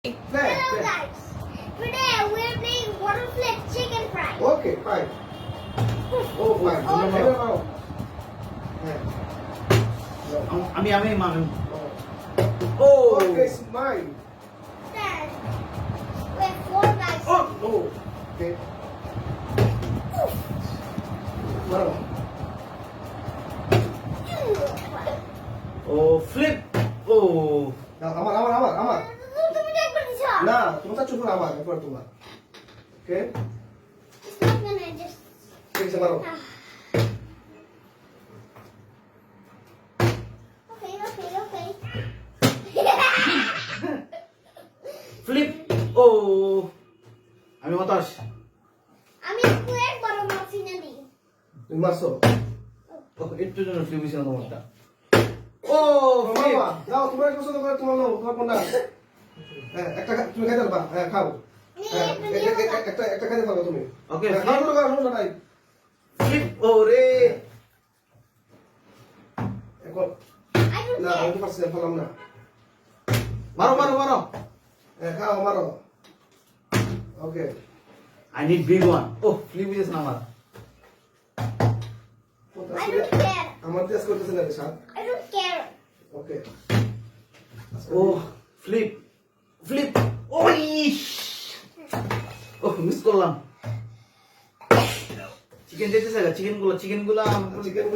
Hello guys. Today we're playing water flip chicken fry. Okay, fine. Oh, fine. Okay. No. আমি মামি Oh, okay, it's mine. Then with four guys. Oh, no. Okay. Wow. O flip O Now, আমার. তুমি দেখবে নিছো? না, তোমার চাচ্ছ না আমার, এরপর তোমার। Okay? It's not gonna just. ঠিক আছে, মারো। Okay. ফ্লিপ ও আমি হতাশ আমি একটু বড় মাছি না দিই। তুমি মারছো? একটু জন্য ফ্লিপ হয়েছে না তোমারটা ও মামা, যাও, তোমার পছন্দ করে তোমার নাও, তোমার কোনটা? হ্যাঁ, তুমি খাইতে পারবা, হ্যাঁ, খাও। হ্যাঁ, একটা খাইতে পারবা তুমি। Okay, হ্যাঁ, খাও, সমস্যা নাই। ফ্লিপ ও রে এখন, I don't না, আমি care. তো পারছি না, পারলাম না। মারো হ্যাঁ, খাও, মারো। Okay. I need big one ও ফ্লিপ হয়েছে না আমার I don't care. আমার টেস্ট করতেছে না রে, সাত। I don't care. Okay. ও ফ্লিপ ওই ও মিস করলাম চিকেন দিতেছে চিকেন গুলা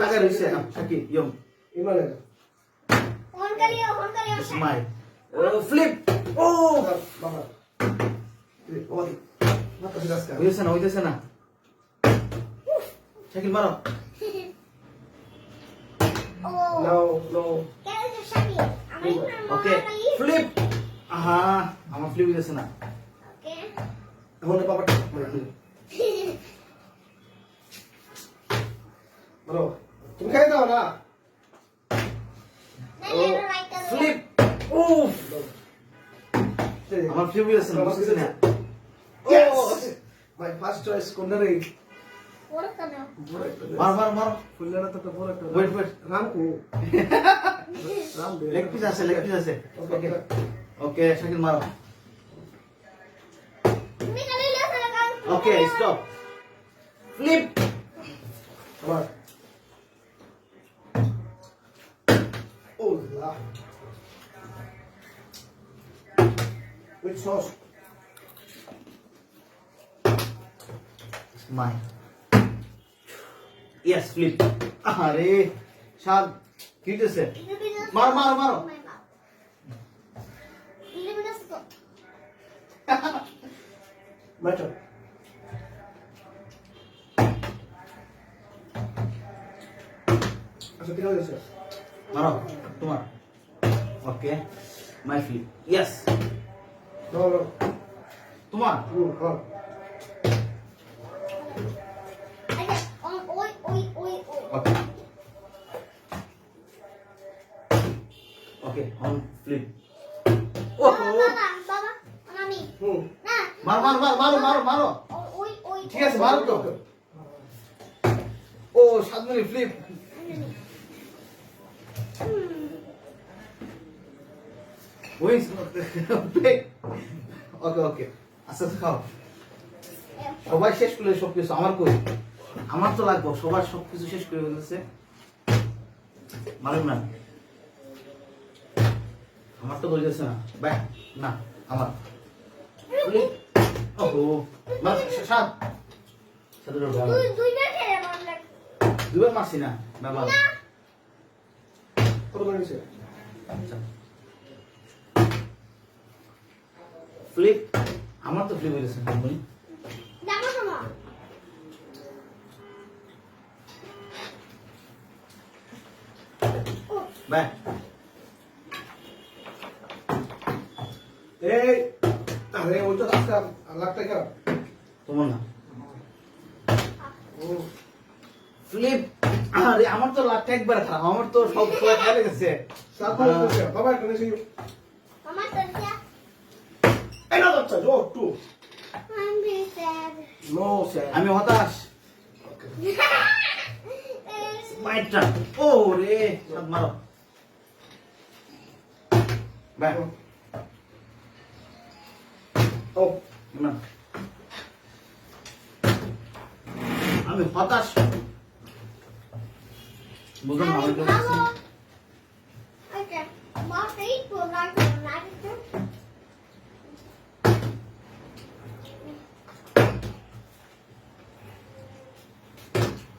টাকা রইছে নাকি ইয়ম ইমানে। On kariyo. স্মাইল ফ্লিপ ও বাবা। ওই, মাথা ঠিক আছে। হইতেছে না শাকিল মারো Oh. No. Kaya sa Shaki. Amay mo na ওকে ফ্লিপ আহা আমার ফ্লিপ হইতেছে না Okay. এখন বাবাটা মারো। তুমি খাই দাও না। ফ্লিপ ও আমার ফ্লিপ হইতেছে না বুঝতেছি না Yes! My first choice কোনটা রে? What ka na? মারো ফুলনা তো তো বড় একটা। Wait. রামকো। রাম দে। লেগ পিস আছে ওকে। ওকে শাকিল মারো Hindi ka nila talagang. Okay stop flip আমার। Oh la. With sauce. My yes flip আরে শাক কি দিতেছে মারো My turn. আচ্ছা ঠিক আছে। মারো তোমার ওকে মাই ফ্লিপ ইয়েস No. তোমার হ্যাঁ। ওকে অন ফ্লিপ ও হুম। মারো ঠিক আছে মারো তো ও 7 মিনিট ফ্লিপ উইন্স ওকে আচ্ছা খাও সবাই শেষ করলে সবকিছু আমার কই আমার তো লাগবে সবার সবকিছু শেষ করে ফেলতেছে মালুম না আমার তো বলতেছে না বাহ না আমার ওহো সাত দুবার মারছি না বাবা কত করে নিছে? ফ্লিপ আমার তো ফ্লিপ হয়েছে বলি বাহ এই আরে ওই তো আজকে লাখ টাকা। তোমার না ও ফ্লিপ আরে আমার তো লাখ একবার খারাপ আমার তো সব সময় খেলে গেছে সাপোর্ট করছে। বাবা তুমি সেই এই না দচ্ছা জো টু। No sir. আমি হতাশ মাইটটা ও রে সাত মারো বাহ ও না আমি হতাশ বুঝলাম না আমি ভালো আচ্ছা মাছ এই তো লাগে তো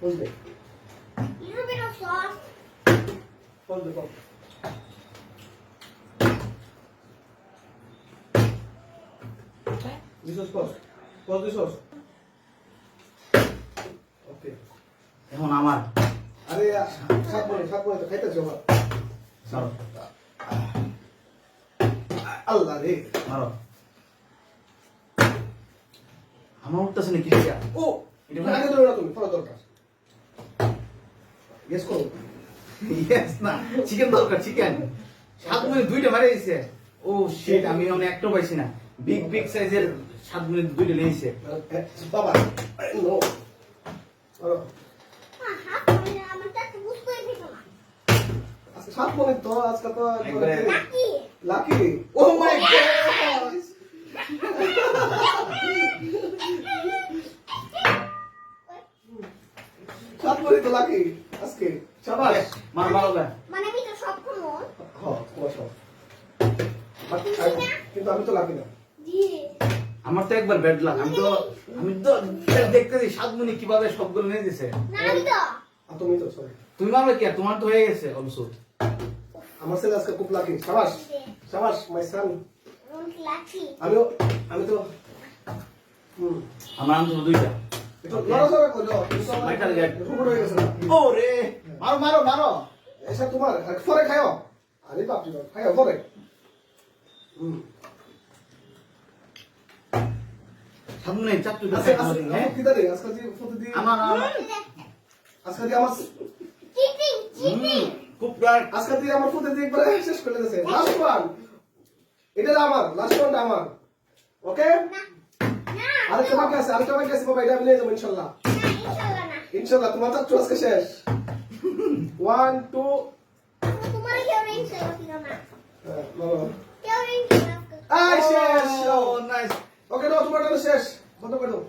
বুঝলে little bit of sauce বুঝলে কম দিছস কস দিছস ওকে এখন আমার আরে সাত মনে তো খাইতেছ বাবা মারো আল্লাহ রে মারো আমার উঠতেছে না কি দিয়া ও এটা আগে ধরো না তুমি ফলো দরকার গেস করো ইয়েস না চিকেন দরকার চিকেন সাত মিনিট দুইটা মারে দিছে ও শিট আমি অনেক একটা পাইছি না বিগ সাইজের 7 মিনিট দুইটা নিয়েছে বাবা নো হাত মানে আমার তো বুঝতেই দিত না আজকে সাত মনে তো আজকে তো একবারে- নাকি লাকি ও মাই গড সাত মনে তো লাকি আজকে শাবাশ মারো মারো বে মানে আমি তো সব সময় হ্যাঁ তোমার সব কিন্তু আমি তো লাকি না জি আমার তো একবার ব্যাড লাগ আমি তো দেখতেছি 7 মিনিট কিভাবে সবগুলো নিয়ে দিছে না আমি তো আর তুমি তো সরি তুমি মারবে কি আর তোমার তো হয়ে গেছে অবশ্য আমার ছেলে আজকে খুব লাকি শাবাশ শাবাশ মাই সান লাকি আমি তো আমার আনন্দ দুইটা একটু লড়াচড়া করো মাইটার গেট। রুবট হয়ে গেছে না ও রে মারো মারো মারো এসব তোমার আর পরে খাও আরে বাপ রে বাপ খাও পরে সামনে চারটু আজকে কিটা দে আজকে যে ফটো দি আমার আজকে যে আমার চিটিং চিটিং খুব প্রায় আজকে দিয়ে আমার ফটো দিয়ে একবার শেষ করে দিয়েছে লাস্ট ওয়ান এটা আমার লাস্ট ওয়ানটা আমার ওকে না আরেকটা বাকি আছে বাবা এটা আমি নিয়ে যাবো ইনশাল্লাহ ইনশাআল্লাহ না ইনশাল্লাহ তোমার চাচ্ছু আজকে শেষ 1 2 তোমার কেউ ইনশাআল্লাহ দিও না বাবা কেউ ইনশাআল্লাহ আই শেষ ও নাইস ওকে নাও তোমার শেষ বন্ধ করে দাও